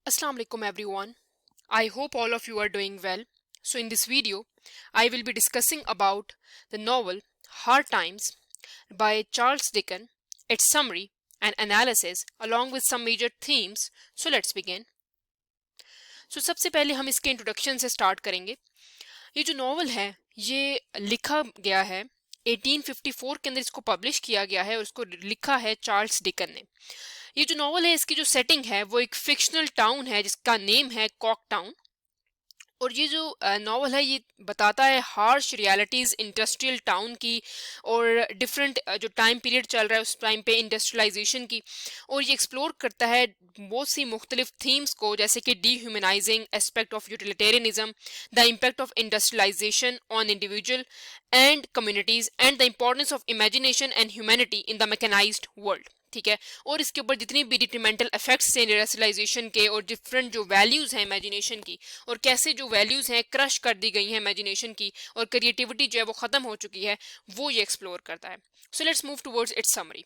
Assalamu alaikum everyone. I hope all of you are doing well. So in this video, I will be discussing about the novel Hard Times by Charles Dickens, its summary and analysis along with some major themes. So let's begin. So सबसे पहले हम इसके introduction से start करेंगे. ये जो novel है ये लिखा गया है 1854 के अंदर इसको पब्लिश किया गया है और इसको लिखा है चार्ल्स डिकन ने. ये जो नॉवल है इसकी जो सेटिंग है वो एक फिक्शनल टाउन है जिसका नेम है कॉक टाउन. और ये जो नॉवल है ये बताता है हार्श रियलिटीज़ इंडस्ट्रियल टाउन की और डिफरेंट जो टाइम पीरियड चल रहा है उस टाइम पे इंडस्ट्रियलाइजेशन की. और ये एक्सप्लोर करता है बहुत सी मुख्तलिफ थीम्स को जैसे कि dehumanising aspect of utilitarianism, the impact of industrialisation on individual and communities and the importance of imagination and humanity in the mechanised world. ठीक है. और इसके ऊपर जितनी भी डिट्रीमेंटल इफेक्ट्स हैं इंडस्ट्रियलाइजेशन के और डिफरेंट जो वैल्यूज़ हैं इमेजिनेशन की और कैसे जो वैल्यूज़ हैं क्रश कर दी गई हैं इमेजिनेशन की और क्रिएटिविटी जो है वो ख़त्म हो चुकी है वो ये एक्सप्लोर करता है. So let's move towards it's summary.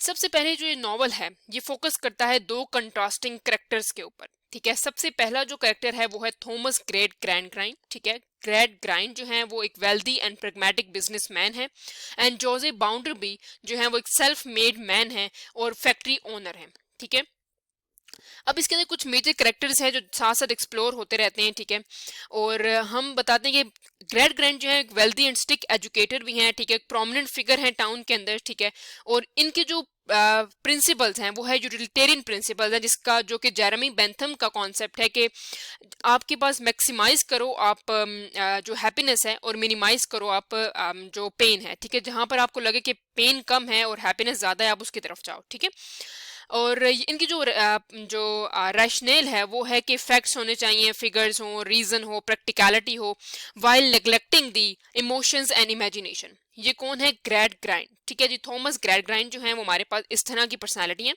सबसे पहले जो ये नॉवल है ये फोकस करता है दो कंट्रास्टिंग करेक्टर्स के ऊपर. ठीक है. सबसे पहला जो करेक्टर है वो है थॉमस ग्रेट ग्रैंडग्राइंड. ठीक है. ग्रेट ग्राइंड जो है वो एक वेल्दी एंड प्रेगमेटिक बिजनेसमैन है एंड जोजे बाउंडरबी जो है वो एक सेल्फ मेड मैन है और फैक्ट्री ओनर है. ठीक है. अब इसके अंदर कुछ मेजर करेक्टर्स हैं जो साथ साथ एक्सप्लोर होते रहते हैं. ठीक है. और हम बताते हैं कि ग्रेट ग्रैंड जो है एक वेल्दी एंड स्टिक एजुकेटर भी हैं. ठीक है. एक प्रोमिनेंट फिगर हैं टाउन के अंदर. ठीक है. और इनके जो प्रिंसिपल्स हैं वो है यूटिलिटेरियन प्रिंसिपल्स हैं जिसका जो कि जेरेमी बेंथम का कॉन्सेप्ट है कि आपके पास मैक्सिमाइज करो आप जो हैप्पीनेस है और मिनिमाइज करो आप जो पेन है. ठीक है. जहां पर आपको लगे कि पेन कम है और हैप्पीनेस ज़्यादा है आप उसकी तरफ जाओ. ठीक है. और इनकी जो रैशनल है वो है कि फैक्ट्स होने चाहिए, फिगर्स हो, रीजन हो, प्रैक्टिकलिटी हो, while neglecting the emotions and imagination. ये कौन है? Great grind. ठीक है जी. थॉमस ग्रेट ग्राइंड जो है वो हमारे पास इस तरह की पर्सनालिटी है.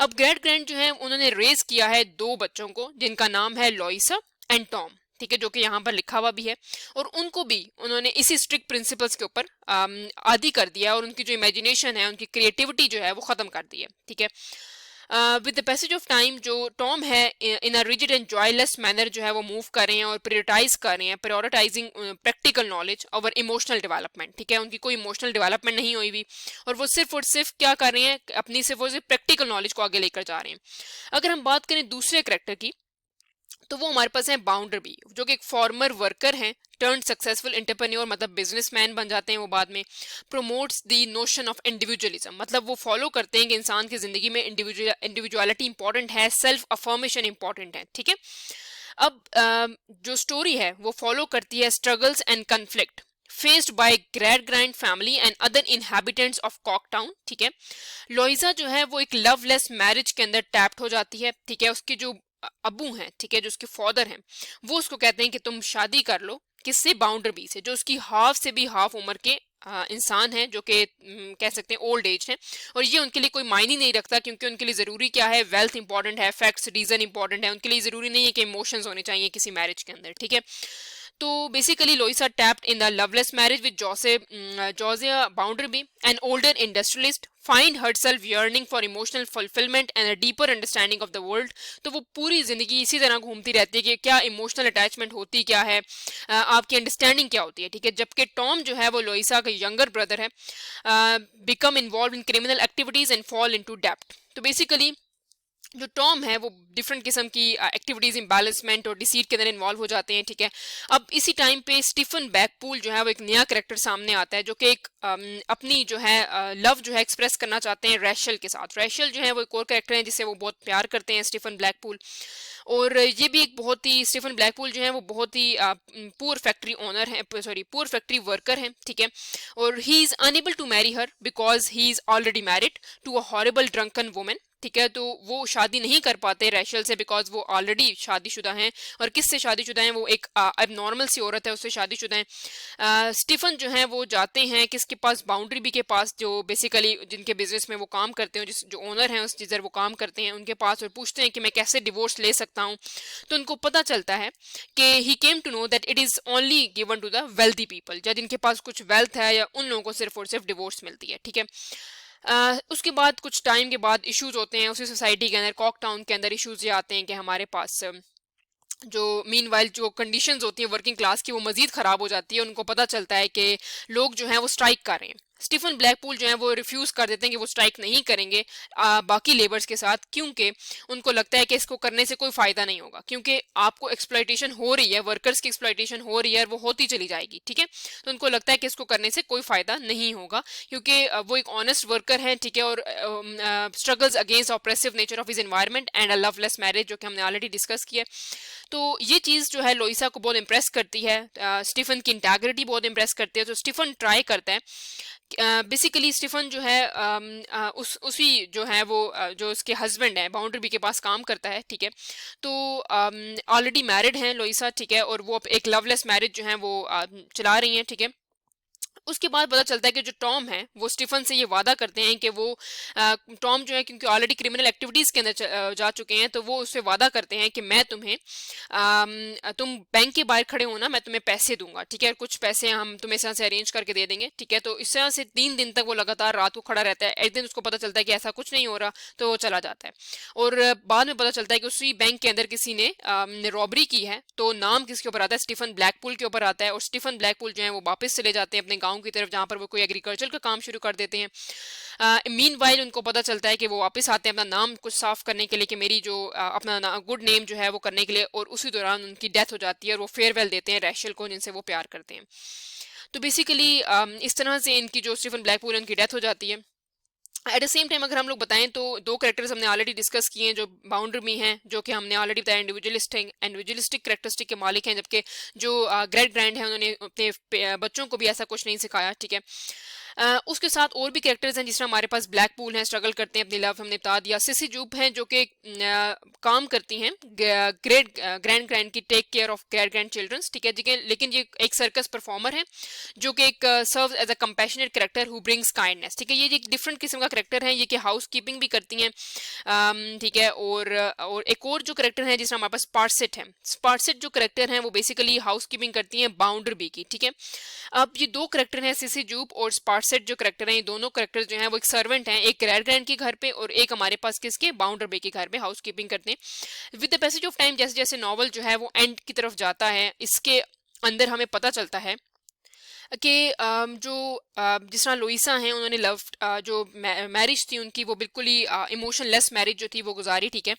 अब ग्रेट ग्राइंड जो है उन्होंने रेज किया है दो बच्चों को जिनका नाम है लॉइसा एंड टॉम. ठीक है. जो कि यहाँ पर लिखा हुआ भी है. और उनको भी उन्होंने इसी स्ट्रिक्ट प्रिंसिपल्स के ऊपर आदी कर दिया और उनकी जो इमेजिनेशन है उनकी क्रिएटिविटी जो है वो ख़त्म कर दी है. ठीक है. With the passage of time जो टॉम है इन a rigid and joyless manner जो है वो मूव कर रहे हैं और prioritising practical knowledge over emotional development. ठीक है. उनकी कोई इमोशनल डेवलपमेंट नहीं हुई हुई और वो सिर्फ और सिर्फ क्या कर रहे हैं अपनी सिर्फ और सिर्फ प्रैक्टिकल नॉलेज को आगे लेकर जा रहे हैं. अगर हम बात करें दूसरे करेक्टर की तो वो हमारे पास है बाउंडरबी जो कि एक फॉर्मर वर्कर हैं टर्न सक्सेसफुल एंटरप्रेन्योर मतलब बिजनेसमैन बन जाते हैं वो बाद में. Promotes the notion of individualism मतलब वो फॉलो करते हैं कि इंसान की जिंदगी में इंडिविजुअलिटी इंपॉर्टेंट है, सेल्फ अफर्मेशन इंपॉर्टेंट है. ठीक है. अब जो स्टोरी है वो फॉलो करती है struggles and conflict faced by Gradgrind family and other inhabitants of Coketown. ठीक है. लोइजा जो है वो एक लवलेस मैरिज के अंदर टैप्ड हो जाती है. ठीक है. उसके जो अबू हैं, ठीक है, जो उसके फादर हैं वो उसको कहते हैं कि तुम शादी कर लो. किससे? बाउंडरबी से, जो उसकी हाफ से भी हाफ उम्र के इंसान है जो कि कह सकते हैं ओल्ड एज है. और ये उनके लिए कोई मायने नहीं रखता क्योंकि उनके लिए ज़रूरी क्या है? वेल्थ इंपॉर्टेंट है, फैक्ट्स रीजन इंपॉर्टेंट है. उनके लिए ज़रूरी नहीं है कि इमोशंस होने चाहिए किसी मैरिज के अंदर. ठीक है. तो basically Louisa trapped in the loveless marriage with Josiah Bounderby an older industrialist find herself yearning for emotional fulfilment and a deeper understanding of the world. तो वो पूरी जिंदगी इसी तरह घूमती रहती है कि क्या इमोशनल अटैचमेंट होती क्या है, आपकी अंडरस्टैंडिंग क्या होती है. ठीक है. जबकि टॉम जो है वो लोइसा का यंगर ब्रदर है, become involve in criminal activities and fall into डेप्ट. तो बेसिकली जो टॉम है वो डिफरेंट किस्म की एक्टिविटीज इम्बैलेंसमेंट और डिसीट के अंदर इन्वॉल्व हो जाते हैं. ठीक है. अब इसी टाइम पे स्टीफन बैकपूल जो है वो एक नया कैरेक्टर सामने आता है जो कि एक अपनी जो है लव जो है एक्सप्रेस करना चाहते हैं रैशल के साथ. रैशल जो है वो एक और कैरेक्टर है जिससे वो बहुत प्यार करते हैं स्टीफन ब्लैकपूल. और ये भी एक बहुत ही स्टीफन ब्लैकपूल जो है वो बहुत ही पुअर फैक्ट्री ओनर है, सॉरी पुअर फैक्ट्री वर्कर है. ठीक है. और he is unable to marry her because he is already married to a horrible drunken women. ठीक है. तो वो शादी नहीं कर पाते रैशल से बिकॉज वो ऑलरेडी शादीशुदा हैं. और किससे शादीशुदा हैं? वो एक अब नॉर्मल सी औरत है उससे शादीशुदा हैं. स्टीफन जो है वो जाते हैं किसके पास? बाउंड्री बी के पास, जो बेसिकली जिनके बिजनेस में वो काम करते हैं, जो ओनर हैं उस जिधर वो काम करते हैं उनके पास, और पूछते हैं कि मैं कैसे डिवोर्स ले सकता हूँ. तो उनको पता चलता है कि he came to know that it is only given to the wealthy people, या जिनके पास कुछ वेल्थ है या उन लोगों को सिर्फ और सिर्फ डिवोर्स मिलती है. ठीक है. उसके बाद कुछ टाइम के बाद इश्यूज होते हैं उसी सोसाइटी के अंदर, कॉक टाउन के अंदर इश्यूज ये आते हैं कि हमारे पास जो मीनवाइल जो कंडीशंस होती है वर्किंग क्लास की वो मजीद ख़राब हो जाती है। उनको पता चलता है कि लोग जो हैं वो स्ट्राइक कर रहे हैं। स्टीफन ब्लैकपूल जो है वो रिफ्यूज़ कर देते हैं कि वो स्ट्राइक नहीं करेंगे बाकी लेबर्स के साथ, क्योंकि उनको लगता है कि इसको करने से कोई फ़ायदा नहीं होगा, क्योंकि आपको एक्सप्लॉइटेशन हो रही है, वर्कर्स की एक्सप्लॉइटेशन हो रही है और वो होती चली जाएगी, ठीक है। तो उनको लगता है कि इसको करने से कोई फ़ायदा नहीं होगा, क्योंकि वो एक ऑनेस्ट वर्कर हैं, ठीक है, और struggles against oppressive nature of his environment and a loveless marriage, जो कि हमने ऑलरेडी डिस्कस किया। तो ये चीज़ जो है लोइसा को बहुत इम्प्रेस करती है, स्टीफन की इंटेग्रिटी बहुत इम्प्रेस करती है। तो स्टीफन ट्राई करता है, बेसिकली स्टीफन जो है उसी जो है वो जो उसके हस्बैंड है बाउंड्री के पास काम करता है, ठीक है। तो ऑलरेडी मैरिड हैं लोइसा, ठीक है, और वो एक लवलेस मैरिज जो है वो चला रही हैं, ठीक है। उसके बाद पता चलता है कि जो टॉम है वो स्टीफन से ये वादा करते हैं कि वो टॉम जो है क्योंकि ऑलरेडी क्रिमिनल एक्टिविटीज़ के अंदर जा चुके हैं, तो वो उससे वादा करते हैं कि मैं तुम्हें तुम बैंक के बाहर खड़े हो ना, मैं तुम्हें पैसे दूंगा, ठीक है, कुछ पैसे हम तुम्हें इस तरह से अरेंज करके दे देंगे, ठीक है। तो इस तरह से 3 दिन तक वो लगातार रात को खड़ा रहता है। एक दिन उसको पता चलता है कि ऐसा कुछ नहीं हो रहा, तो वो चला जाता है। और बाद में पता चलता है कि उसी बैंक के अंदर किसी ने रॉबरी की है। तो नाम किसके ऊपर आता है? स्टीफन ब्लैकपूल के ऊपर आता है। और स्टीफन ब्लैकपूल जो है वो वापस चले जाते हैं अपने गाँव की तरफ, जहाँ पर वो कोई एग्रीकल्चर का काम शुरू कर देते हैं। मीनवाइल उनको पता चलता है कि वो वापस आते हैं अपना नाम कुछ साफ करने के लिए, कि मेरी जो अपना गुड नेम जो है वो करने के लिए, और उसी दौरान उनकी डेथ हो जाती है और वो फेयरवेल देते हैं रैशल को, जिनसे वो प्यार करते हैं। तो बेसिकली इस तरह से इनकी जो स्टीफन ब्लैकपूल है उनकी डेथ हो जाती है। एट द सेम टाइम अगर हम लोग बताएं तो 2 कैरेक्टर्स हमने ऑलरेडी डिस्कस किए हैं जो बाउंड्री में हैं, जो कि हमने ऑलरेडी बताया इंडिविजुअलिस्टिक कैरेक्टरिस्टिक के मालिक हैं, जबकि जो ग्रेट ग्रैंड है उन्होंने अपने बच्चों को भी ऐसा कुछ नहीं सिखाया, ठीक है। उसके साथ और भी कैरेक्टर्स हैं, जिस तरह हमारे पास ब्लैकपूल हैं, स्ट्रगल करते हैं अपनी लव, हमने बता दिया। सिसी जूप हैं जो कि काम करती हैं ग्रैंड ग्रैंड की take care of Gradgrind childrens, ठीक है जी। लेकिन ये एक सर्कस परफॉर्मर है जो कि एक serve as a compassionate character who brings kindness, ठीक है। ये एक डिफरेंट किस्म का कैरेक्टर है, ये कि हाउस कीपिंग भी करती हैं, ठीक है। और एक और जो कैरेक्टर है जिसमें हमारे पास स्पार्सिट है, स्पार्सिट जो कैरेक्टर है वो बेसिकली हाउस कीपिंग करती हैं बाउंडर बी की, ठीक है। अब ये 2 कैरेक्टर हैं, सिसी जूप और स्पार्सिट जो कैरेक्टर हैं, ये दोनों कैरेक्टर जो हैं वो एक सर्वेंट हैं, एक ग्रैंड ग्रैंड के घर पे और एक हमारे पास किसके बाउंडर बे के घर पे हाउस कीपिंग करते हैं। With the passage of time जैसे जैसे नॉवल जो है वो एंड की तरफ जाता है, इसके अंदर हमें पता चलता है कि जो जिस तरह लोइसा हैं उन्होंने लव जो मैरिज थी उनकी वो बिल्कुल ही इमोशनलेस मैरिज जो थी वो गुजारी, ठीक है।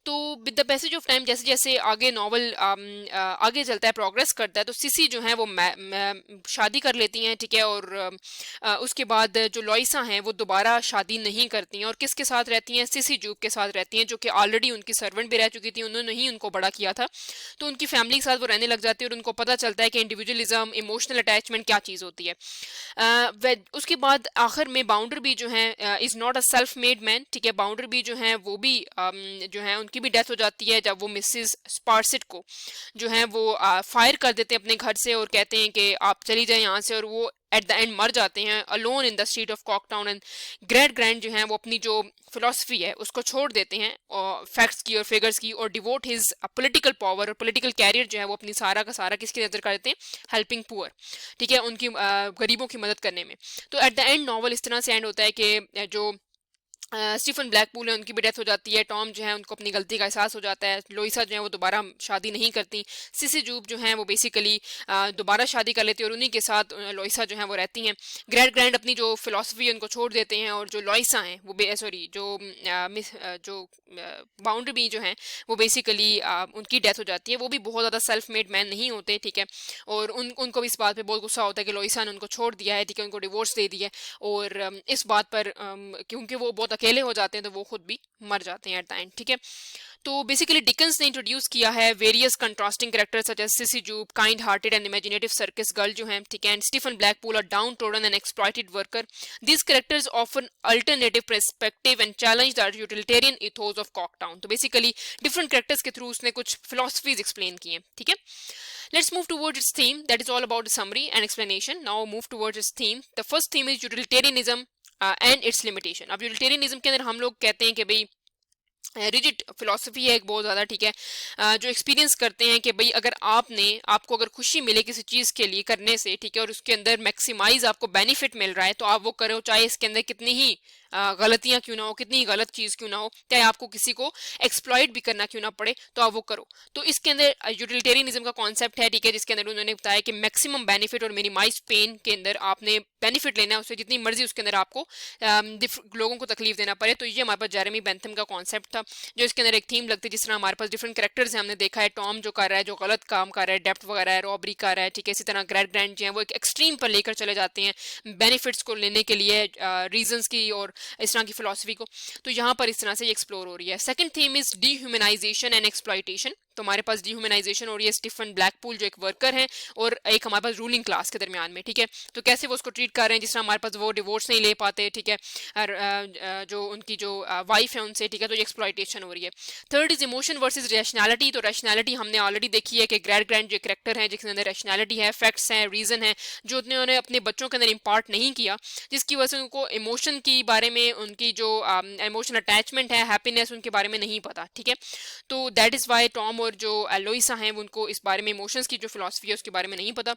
तो with the passage of time जैसे जैसे आगे नॉवल आगे चलता है, प्रोग्रेस करता है, तो सिसी जो है वो शादी कर लेती हैं, ठीक है। और उसके बाद जो लोइसा हैं वो दोबारा शादी नहीं करती हैं और किसके साथ रहती हैं? सिसी जूप के साथ रहती हैं, जो कि ऑलरेडी उनकी सर्वेंट भी रह चुकी थी, उन्होंने ही उनको बड़ा किया था। तो उनकी फैमिली के साथ वो रहने लग जाती है और उनको पता चलता है कि इंडिविजुअलिज्म, इमोशनल अटैचमेंट क्या चीज़ होती है। उसके बाद आखिर में बाउंडर भी जो है is not a self made man, ठीक है। बाउंडर भी जो है वो भी जो है उनकी भी डेथ हो जाती है जब वो मिसिस स्पार्सिट को जो है वो फायर कर देते हैं अपने घर से और कहते हैं कि आप चली जाए यहाँ से, और वो एट द एंड मर जाते हैं alone in the street of Coketown. And great grand जो है वो अपनी जो फिलोसफी है उसको छोड़ देते हैं और फैक्ट्स की और फिगर्स की, और डिवोट हिज पॉलिटिकल पावर और पॉलिटिकल कैरियर जो है वो अपनी सारा का सारा किसकी नजर कर देते हैं? हेल्पिंग पुअर, ठीक है, उनकी गरीबों की मदद करने में। तो एट द एंड नॉवल इस तरह से एंड होता है कि जो स्टीफन ब्लैकपूल है उनकी भी डेथ हो जाती है, टॉम जो है उनको अपनी गलती का एहसास हो जाता है, लोइसा जो है वो दोबारा शादी नहीं करती, सिसी जूप जो है वो बेसिकली दोबारा शादी कर लेती है और उन्हीं के साथ लोइसा जो है वो रहती हैं। ग्रैंड ग्रैंड अपनी जो फिलोसफी है उनको छोड़ देते हैं, और जो लोइसा हैं वो सॉरी जो बाउंड्री भी जो हैं वो बेसिकली उनकी डेथ हो जाती है। वो भी बहुत ज़्यादा सेल्फ मेड मैन नहीं होते, ठीक है। और उनको भी इस बात पर बहुत गुस्सा होता है कि लोइसा ने उनको छोड़ दिया है, ठीक है, उनको डिवोर्स दे दिया है। और इस बात पर क्योंकि वो बहुत अकेले हो जाते हैं तो वो खुद भी मर जाते हैं एट द एंड, ठीक है। तो बेसिकली डिकन्स ने इंट्रोड्यूस किया है various contrasting characters such as Sissy Jupe, kind hearted and imaginative circus girl जो हैं, ठीक है, and Stephen Blackpool, a downtrodden and exploited worker. These characters offer alternative perspective and challenge the utilitarian ethos of Cocktown. तो basically different characters के through उसने कुछ philosophies explain की हैं, ठीक है। Let's move towards its theme, that is all about the summary and explanation. Now move towards its theme. The first theme is utilitarianism and its limitation. अब utilitarianism के अंदर हम लोग कहते हैं कि भाई रिजिड फिलोसफी है एक बहुत ज़्यादा, ठीक है, जो एक्सपीरियंस करते हैं कि भाई अगर आपको अगर खुशी मिले किसी चीज़ के लिए करने से, ठीक है, और उसके अंदर मैक्सिमाइज आपको बेनिफिट मिल रहा है तो आप वो करो, चाहे इसके अंदर कितनी ही गलतियां क्यों ना हो, कितनी ही गलत चीज़ क्यों ना हो, चाहे आपको किसी को एक्सप्लॉइट भी करना क्यों ना पड़े, तो आप वो करो। तो इसके अंदर यूटिलिटेरियनिज्म का कॉन्सेप्ट है, ठीक है, जिसके अंदर उन्होंने बताया कि मैक्सिमम बेनिफिट और मिनिमाइज पेन के अंदर आपने बेनिफिट लेना है, उससे जितनी मर्जी उसके अंदर आपको लोगों को तकलीफ देना पड़े। तो ये हमारे पास जेरेमी बेंथम का कॉन्सेप्ट था, जो इसके अंदर एक थीम लगती है। जिस तरह हमारे पास डिफरेंट कैरेक्टर्स हैं, हमने देखा है टॉम जो कर रहा है, जो गलत काम कर रहा है, डेप्थ वगैरह है, रॉबरी कर रहा है, ठीक है, इसी तरह ग्रैड ग्रैंड जो है वो एक एक्सट्रीम पर लेकर चले जाते हैं बेनिफिट्स को लेने के लिए, रीजंस की और इस तरह की फिलोसफी को। तो यहाँ पर इस तरह से एक्सप्लोर हो रही है। Second theme is dehumanisation and exploitation. तो हमारे पास डीह्यूमनाइजेशन और ये स्टीफन ब्लैकपूल जो एक वर्कर हैं और एक हमारे पास रूलिंग क्लास के दरमियान में, ठीक है, तो कैसे वो उसको ट्रीट कर रहे हैं। जिस तरह हमारे पास वो डिवोर्स नहीं ले पाते, ठीक है, जो उनकी जो वाइफ है उनसे, ठीक है, तो ये एक्सप्लॉइटेशन हो रही है। Third is emotion versus rationality. तो रैशनैलिटी हमने ऑलरेडी देखी है कि ग्रैड ग्रैंड जो करेक्टर है जिसके अंदर रैशनैलिटी है, फैक्ट्स हैं, रीजन है, जो उन्होंने अपने बच्चों के अंदर इम्पार्ट नहीं किया, जिसकी वजह से उनको इमोशन की बारे में, उनकी जो इमोशन अटैचमेंट है, हैप्पीनेस, उनके बारे में नहीं पता, ठीक है। तो दैट इज वाई टॉम और जो लोइसा हैं उनको इस बारे में, इमोशंस की जो फिलोसफी है उसके बारे में नहीं पता।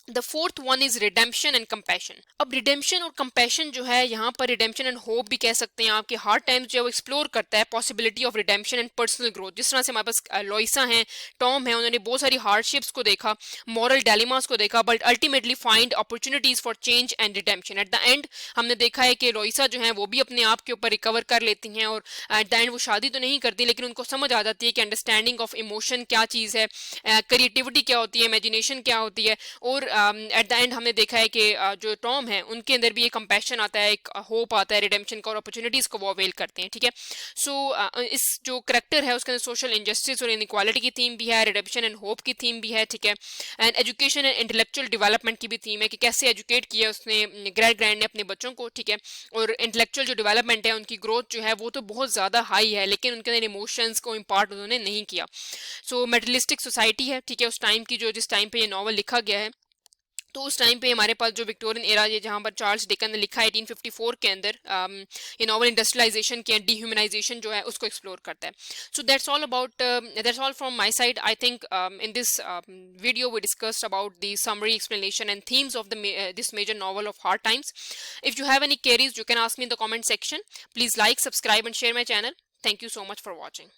The fourth one is redemption and compassion. अब रिडेम्पशन और कंपैशन जो है, यहाँ पर रिडेम्पशन एंड होप भी कह सकते हैं आपके हार्ड टाइम्स जो है वो एक्सप्लोर करता है possibility of redemption and personal growth. जिस तरह से हमारे पास लोइसा हैं, टॉम है, उन्होंने बहुत सारी हार्डशिप्स को देखा, मॉरल डायलेमास को देखा, but ultimately find opportunities for change and redemption. At the end हमने देखा है कि लोइसा जो है वो भी अपने आप के ऊपर रिकवर कर लेती हैं और एट द एंड वो शादी तो नहीं करती, लेकिन उनको समझ आ जाती है कि अंडरस्टैंडिंग ऑफ इमोशन क्या चीज़ है, क्रिएटिविटी क्या होती है, इमेजिनेशन क्या होती है। और एट द एंड हमने देखा है कि जो टॉम है उनके अंदर भी एक कंपैशन आता है, एक होप आता है रिडेम्पशन का, और अपॉर्चुनिटीज को वो अवेल करते हैं, ठीक है। सो इस जो करेक्टर है उसके अंदर सोशल इंजस्टिस और इनइक्वालिटी की थीम भी है, रिडेम्पशन एंड होप की थीम भी है, ठीक है, and education and intellectual development की भी थीम है कि कैसे एजुकेट किया उसने ग्रैंड ग्रैंड ने अपने बच्चों को, ठीक है। और इंटेलेक्चुअल जो डेवलपमेंट है, उनकी ग्रोथ जो है वो तो बहुत ज़्यादा हाई है, लेकिन उनके अंदर इमोशंस को इम्पार्ट उन्होंने नहीं किया। सो मेटलिस्टिक सोसाइटी है, ठीक है, उस टाइम की, जो जिस टाइम पे ये नॉवल लिखा गया है, तो उस टाइम पे हमारे पास जो विक्टोरियन एरा है जहाँ पर चार्ल्स डिकन ने लिखा है 1854 के अंदर, ये नॉवल इंडस्ट्रियलाइजेशन के डीह्यूमनाइजेशन जो है उसको एक्सप्लोर करता है। So that's all about, that's all from my side. I think in this video we discussed about the summary explanation and themes of this major novel of hard times. If you have any queries you can ask me in the comment section. Please like, subscribe and share my channel. Thank you so much for watching.